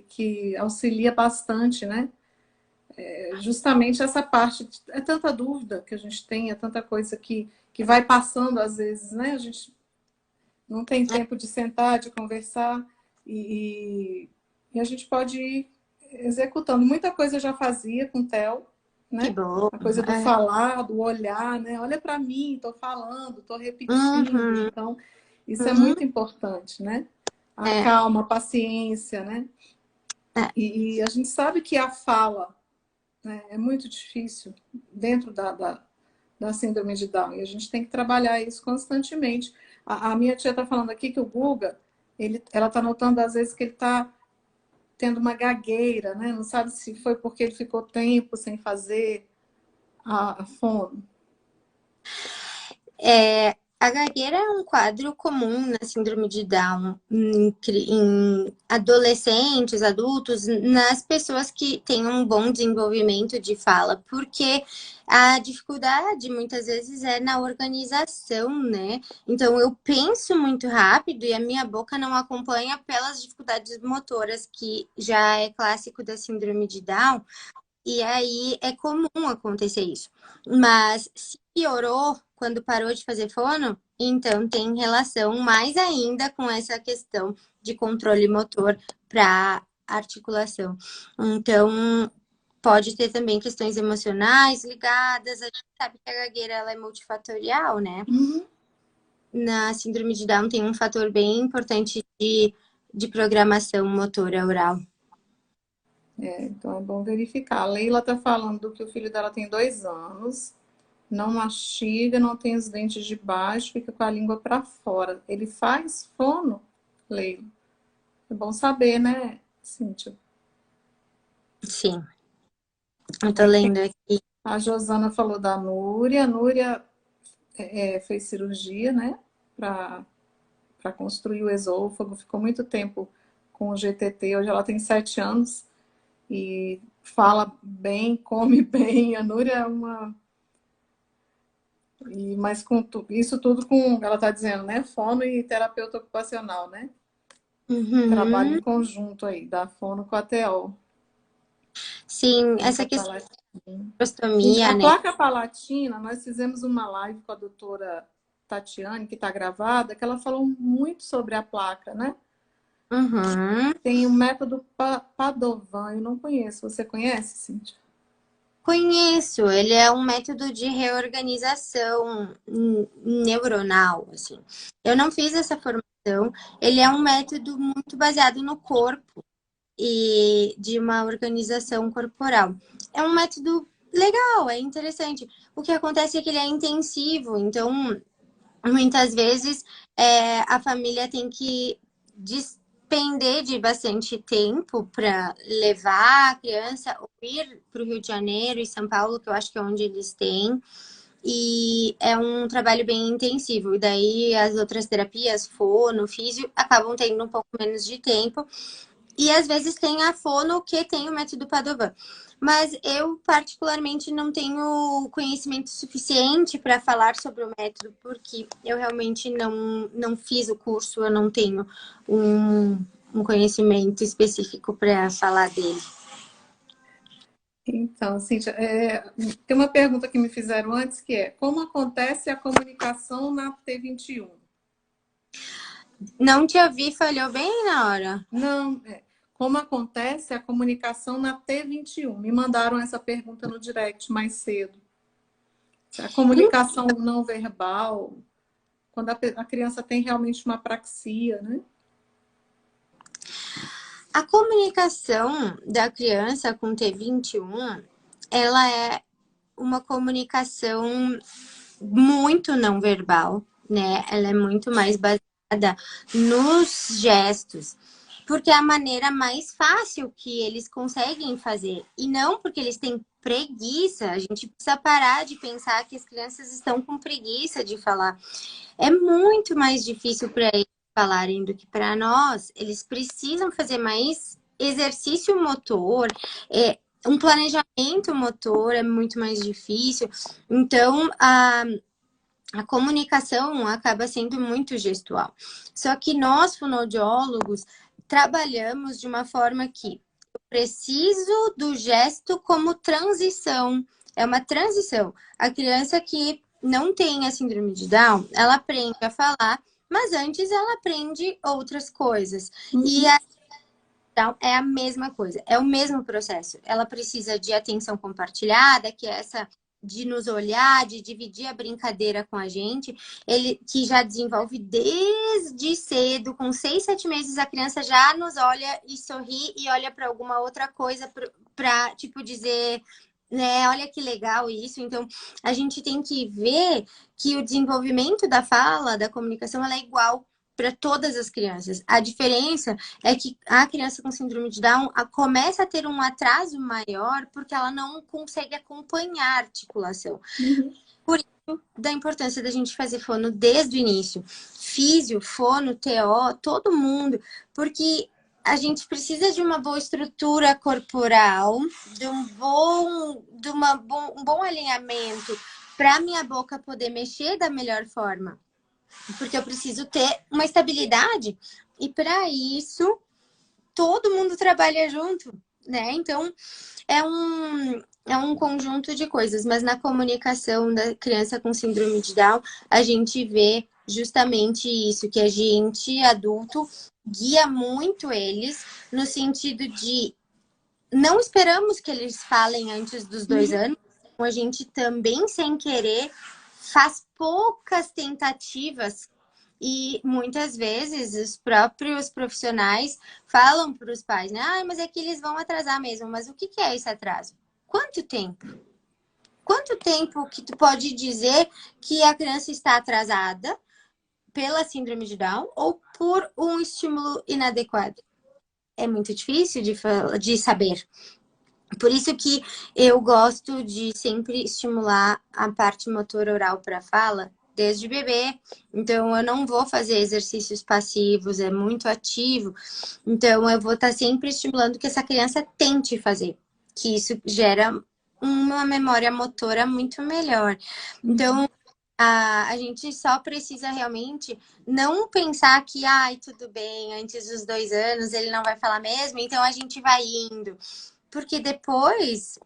que auxilia bastante, né? Justamente essa parte. É tanta dúvida que a gente tem, é tanta coisa que vai passando às vezes, né? A gente não tem tempo de sentar, de conversar, e a gente pode ir executando. Muita coisa eu já fazia com o Theo, Que né? bom. A coisa do falar, do olhar, né? Olha para mim, estou falando, estou repetindo. Uhum, Então, isso é uhum, muito importante, né? A é, calma, a paciência, né? é, E a gente sabe que a fala, né, é muito difícil dentro da síndrome de Down. E a gente tem que trabalhar isso constantemente. A minha tia está falando aqui que o Guga, ela está notando às vezes que ele está tendo uma gagueira, né? Não sabe se foi porque ele ficou tempo sem fazer a fono. A gagueira é um quadro comum na síndrome de Down em adolescentes, adultos, nas pessoas que têm um bom desenvolvimento de fala, porque a dificuldade muitas vezes é na organização, né? Então eu penso muito rápido e a minha boca não acompanha pelas dificuldades motoras, que já é clássico da síndrome de Down. E aí é comum acontecer isso. Mas se piorou quando parou de fazer fono, então tem relação mais ainda com essa questão de controle motor para articulação. Então, pode ter também questões emocionais ligadas. A gente sabe que a gagueira ela é multifatorial, né? Na síndrome de Down tem um fator bem importante de programação motora oral. Então é bom verificar. A Leila está falando que o filho dela tem 2 anos, não mastiga, não tem os dentes de baixo, fica com a língua para fora. Ele faz fono, Leila? É bom saber, né, Cíntia? Sim, eu tô Aí tem, lendo aqui. a Josana falou da Núria. A Núria fez cirurgia, né, para construir o esôfago. Ficou muito tempo com o GTT. Hoje ela tem 7 anos e fala bem, come bem. A Núria é uma... Mas com isso tudo com, ela está dizendo, né, fono e terapeuta ocupacional, né? Trabalho Uhum. em conjunto aí, da fono com a TO. Sim, essa Placa questão palatina. de Gente, prostomia, a né? placa palatina, nós fizemos uma live com a doutora Tatiane, que está gravada, que ela falou muito sobre a placa, né? Uhum. Tem o método Padovan, eu não conheço. Você conhece, Cíntia? Conheço, ele é um método de reorganização neuronal, assim. Eu não fiz essa formação, ele é um método muito baseado no corpo. e de uma organização corporal. É um método legal, é interessante. O que acontece é que ele é intensivo, então muitas vezes a família tem que despender de bastante tempo para levar a criança ou ir para o Rio de Janeiro e São Paulo, que eu acho que é onde eles têm. E é um trabalho bem intensivo. E daí as outras terapias, fono, físio, acabam tendo um pouco menos de tempo. E às vezes tem a fono que tem o método Padovan. Mas eu, particularmente, não tenho conhecimento suficiente para falar sobre o método, porque eu realmente não fiz o curso, eu não tenho um conhecimento específico para falar dele. Então, Cíntia, tem uma pergunta que me fizeram antes, que é: como acontece a comunicação na T21? Não te ouvi, falhou bem na hora. Não, como acontece a comunicação na T21? Me mandaram essa pergunta no direct mais cedo. A comunicação não verbal, quando a criança tem realmente uma apraxia, né? A comunicação da criança com T21, ela é uma comunicação muito não verbal, né? Ela é muito mais baseada nos gestos, porque é a maneira mais fácil que eles conseguem fazer. E não porque eles têm preguiça. A gente precisa parar de pensar que as crianças estão com preguiça de falar. É muito mais difícil para eles falarem do que para nós. Eles precisam fazer mais exercício motor, um planejamento motor é muito mais difícil. Então, a comunicação acaba sendo muito gestual. Só que nós, fonoaudiólogos, trabalhamos de uma forma que eu preciso do gesto como transição. É uma transição. A criança que não tem a síndrome de Down, ela aprende a falar, mas antes ela aprende outras coisas. E a então, é a mesma coisa, é o mesmo processo. Ela precisa de atenção compartilhada, que é essa de nos olhar, de dividir a brincadeira com a gente. Ele que já desenvolve desde cedo, com 6, 7 meses, a criança já nos olha e sorri e olha para alguma outra coisa para tipo dizer, né, olha que legal isso. Então, a gente tem que ver que o desenvolvimento da fala, da comunicação, ela é igual para todas as crianças. A diferença é que a criança com síndrome de Down começa a ter um atraso maior porque ela não consegue acompanhar a articulação. Por isso, da importância da gente fazer fono desde o início. Físio, fono, TO, todo mundo. Porque a gente precisa de uma boa estrutura corporal, de um bom alinhamento para minha boca poder mexer da melhor forma. Porque eu preciso ter uma estabilidade e para isso todo mundo trabalha junto, né? Então é um conjunto de coisas, mas na comunicação da criança com síndrome de Down, a gente vê justamente isso, que a gente, adulto, guia muito eles no sentido de não esperamos que eles falem antes dos 2 anos, então a gente também, sem querer, faz poucas tentativas e muitas vezes os próprios profissionais falam para os pais, né? Ah, mas é que eles vão atrasar mesmo. Mas o que é esse atraso? Quanto tempo? Quanto tempo que tu pode dizer que a criança está atrasada pela síndrome de Down ou por um estímulo inadequado? É muito difícil de saber. Por isso que eu gosto de sempre estimular a parte motor oral para fala desde bebê. Então, eu não vou fazer exercícios passivos, é muito ativo. Então, eu vou estar sempre estimulando que essa criança tente fazer, que isso gera uma memória motora muito melhor. Então, a gente só precisa realmente não pensar que, ai, tudo bem, antes dos 2 anos ele não vai falar mesmo, então a gente vai indo. Porque depois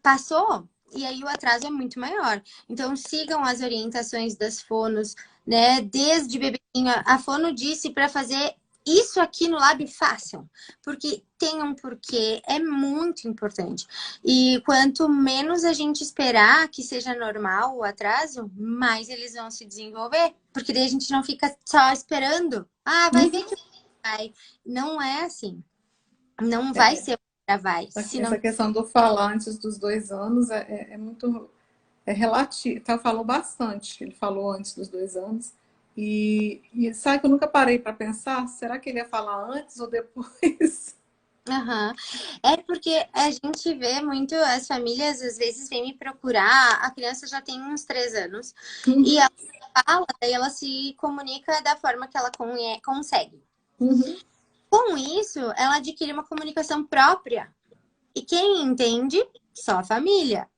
passou e aí o atraso é muito maior. Então sigam as orientações das fonos, né? Desde bebezinho, a fono disse para fazer isso aqui no lábio, façam, porque tem um porquê, é muito importante. E quanto menos a gente esperar que seja normal o atraso, mais eles vão se desenvolver, porque daí a gente não fica só esperando. Ah, vai ver que vai. Não é assim. Não vai ser vai. Se não... Essa questão do falar antes dos 2 anos é muito relativo. Então, falou bastante. Ele falou antes dos 2 anos. E sabe que eu nunca parei para pensar, será que ele ia falar antes ou depois? Uhum. É porque a gente vê muito, as famílias às vezes vêm me procurar, a criança já tem uns 3 anos, e Uhum, ela fala, daí ela se comunica da forma que ela consegue. uhum, Com isso, ela adquire uma comunicação própria. E quem entende? Só a família.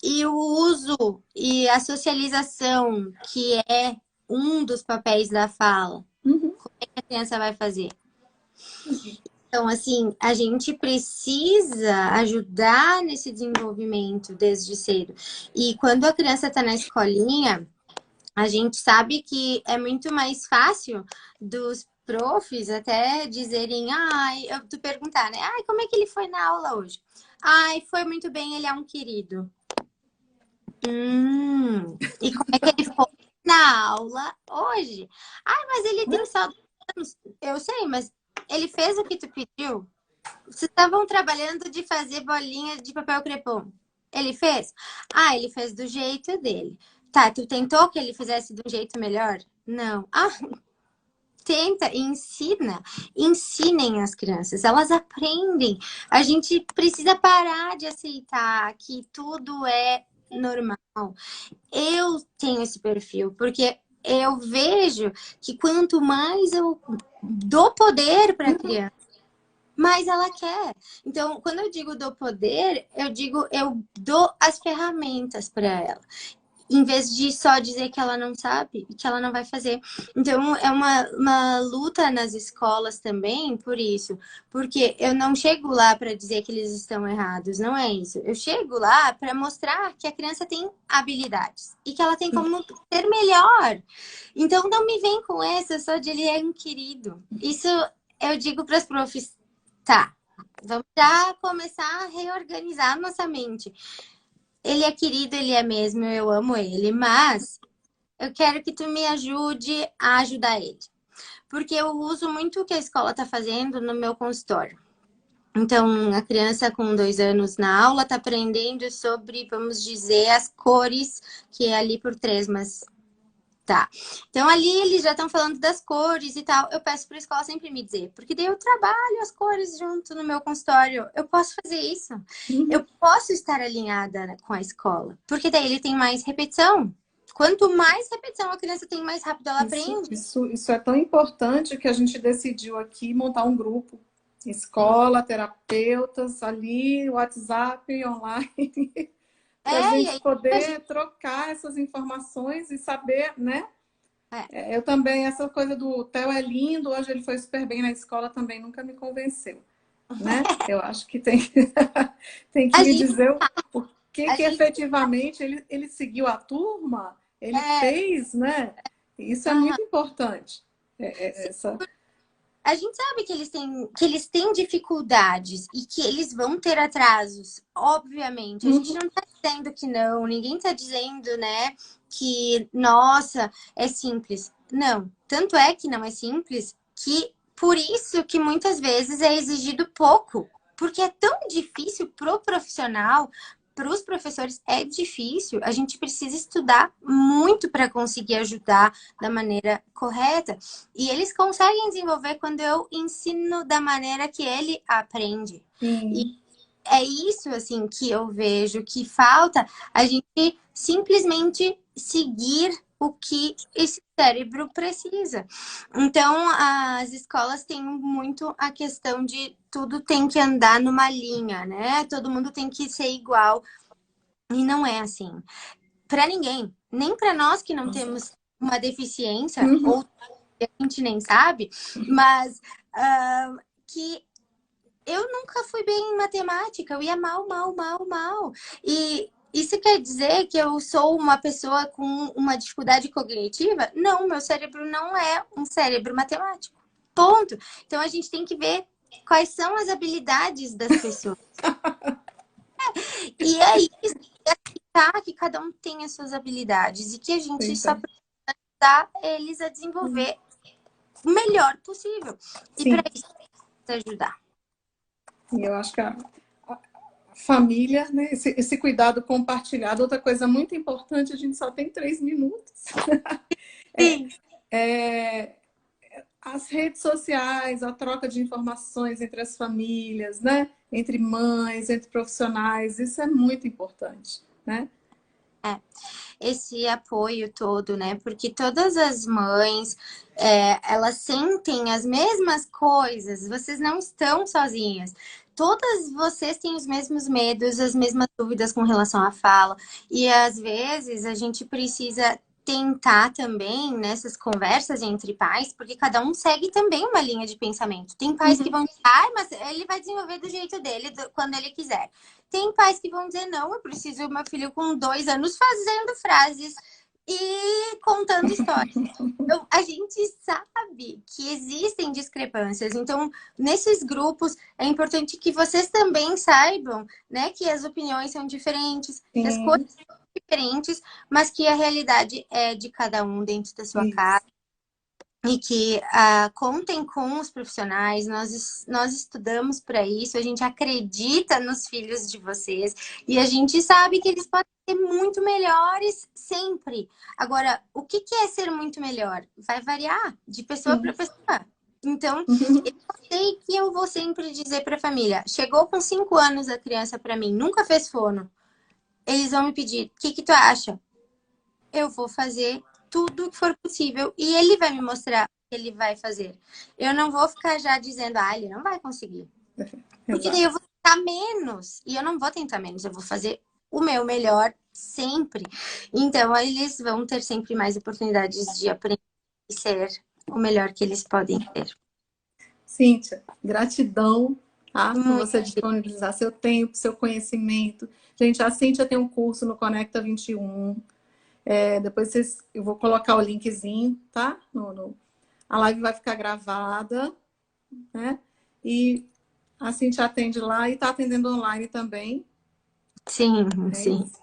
E o uso e a socialização, que é um dos papéis da fala, uhum. como é que a criança vai fazer? Então, assim, a gente precisa ajudar nesse desenvolvimento desde cedo. E quando a criança está na escolinha, a gente sabe que é muito mais fácil dos profs até dizerem, ai, tu perguntar, né? Ai, como é que ele foi na aula hoje? Ai, foi muito bem, ele é um querido. E como é que ele foi na aula hoje? Ai, mas ele tem só 2 anos. Eu sei, mas ele fez o que tu pediu? Vocês estavam trabalhando de fazer bolinha de papel crepom. Ele fez? Ah, ele fez do jeito dele. Tá, tu tentou que ele fizesse do jeito melhor? Não. Ah, tenta, ensina. Ensinem as crianças, elas aprendem. A gente precisa parar de aceitar que tudo é normal. Eu tenho esse perfil, porque eu vejo que quanto mais eu dou poder para a criança, mais ela quer. Então, quando eu digo dou poder, eu digo eu dou as ferramentas para ela. Em vez de só dizer que ela não sabe, que ela não vai fazer. Então, é uma luta nas escolas também por isso. Porque eu não chego lá para dizer que eles estão errados, não é isso. Eu chego lá para mostrar que a criança tem habilidades e que ela tem como ser melhor. Então, não me vem com essa só de ele é um querido. Isso eu digo para as profs, tá, vamos já começar a reorganizar nossa mente. Ele é querido, ele é mesmo, eu amo ele, mas eu quero que tu me ajude a ajudar ele. Porque eu uso muito o que a escola está fazendo no meu consultório. Então, a criança com 2 anos na aula está aprendendo sobre, vamos dizer, as cores, que é ali por 3, mas tá. Então, ali eles já estão falando das cores e tal. Eu peço para a escola sempre me dizer, porque daí eu trabalho as cores junto no meu consultório. Eu posso fazer isso. Eu posso estar alinhada com a escola, porque daí ele tem mais repetição. Quanto mais repetição a criança tem, mais rápido ela aprende. Isso é tão importante que a gente decidiu aqui montar um grupo. Escola, terapeutas, ali, WhatsApp, online, para a E gente aí a poder gente... trocar essas informações e saber, né? É. Eu também, essa coisa do Theo é lindo, hoje ele foi super bem na escola também, nunca me convenceu, né? Eu acho que tem, tem que A me gente, dizer o que a que gente, efetivamente ele seguiu a turma, ele é, fez, né? Isso é aham. muito importante. Sim, Essa... a gente sabe que eles têm dificuldades e que eles vão ter atrasos, obviamente. A gente Uhum. não está dizendo que não, ninguém está dizendo, né, que, nossa, é simples. Não. Tanto é que não é simples que por isso que muitas vezes é exigido pouco. Porque é tão difícil pro profissional, para os professores é difícil. A gente precisa estudar muito para conseguir ajudar da maneira correta. E eles conseguem desenvolver quando eu ensino da maneira que ele aprende. E Sim. é isso, assim, que eu vejo que falta a gente simplesmente seguir o que esse cérebro precisa. Então, as escolas têm muito a questão de tudo tem que andar numa linha, né? Todo mundo tem que ser igual. E não é assim. Para ninguém, nem para nós que não temos uma deficiência, Uhum. ou a gente nem sabe, mas que eu nunca fui bem em matemática, eu ia mal, mal, mal, mal. E isso quer dizer que eu sou uma pessoa com uma dificuldade cognitiva? Não, meu cérebro não é um cérebro matemático. Ponto. Então a gente tem que ver quais são as habilidades das pessoas. E é isso, é aceitar que cada um tem as suas habilidades e que a gente Pois só é. precisa ajudar eles a desenvolver o melhor possível. E para Sim. isso, ajudar. E eu acho que a família, né, esse cuidado compartilhado, outra coisa muito importante, a gente só tem 3 minutos. É, Sim. é, as redes sociais, a troca de informações entre as famílias, né? Entre mães, entre profissionais, isso é muito importante, né? É. Esse apoio todo, né? Porque todas as mães, elas sentem as mesmas coisas, vocês não estão sozinhas. Todas vocês têm os mesmos medos, as mesmas dúvidas com relação à fala. E às vezes a gente precisa tentar também nessas conversas entre pais, porque cada um segue também uma linha de pensamento. Tem pais que Uhum. vão dizer, ah, mas ele vai desenvolver do jeito dele, quando ele quiser. Tem pais que vão dizer, não, eu preciso do meu filho com 2 anos fazendo frases e contando histórias. Então, a gente sabe que existem discrepâncias. Então, nesses grupos, é importante que vocês também saibam, né, que as opiniões são diferentes, que as coisas Sim, são diferentes, mas que a realidade é de cada um dentro da sua casa. isso. E que contem com os profissionais, nós estudamos para isso, a gente acredita nos filhos de vocês e a gente sabe que eles podem ser muito melhores sempre. Agora, o que é ser muito melhor? Vai variar de pessoa para Sim. pessoa. Então, eu Uhum. sei que eu vou sempre dizer para a família: chegou com 5 anos a criança para mim, nunca fez fono. Eles vão me pedir: o que tu acha? Eu vou fazer tudo o que for possível e ele vai me mostrar o que ele vai fazer. Eu não vou ficar já dizendo, ele não vai conseguir. Porque daí eu Exato. vou tentar menos. E eu não vou tentar menos, eu vou fazer o meu melhor sempre. Então, eles vão ter sempre mais oportunidades de aprender e ser o melhor que eles podem ser. Cíntia, gratidão, tá? Por Muito você disponibilizar seu tempo, seu conhecimento. Gente, a Cíntia tem um curso no Conecta 21. Depois eu vou colocar o linkzinho, tá? A live vai ficar gravada, né? E a Cíntia atende lá e está atendendo online também. Sim, É sim. isso.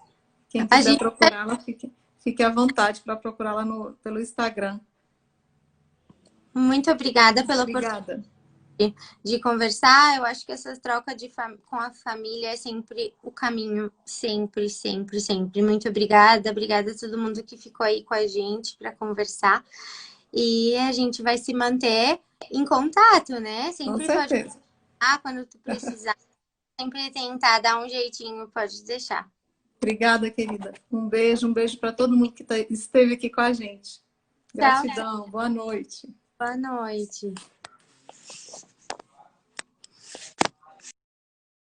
Quem A quiser gente, procurá-la, fique à vontade para procurá-la pelo Instagram. muito obrigada pela oportunidade Obrigada. de conversar. Eu acho que essa troca com a família é sempre o caminho, sempre, sempre, sempre. Muito obrigada, obrigada a todo mundo que ficou aí com a gente para conversar. E a gente vai se manter em contato, né? Com Sempre pode certeza. quando tu precisar, sempre tentar dar um jeitinho, pode deixar. Obrigada, querida. Um beijo para todo mundo que esteve aqui com a gente. Tchau, Gratidão, boa noite. boa noite.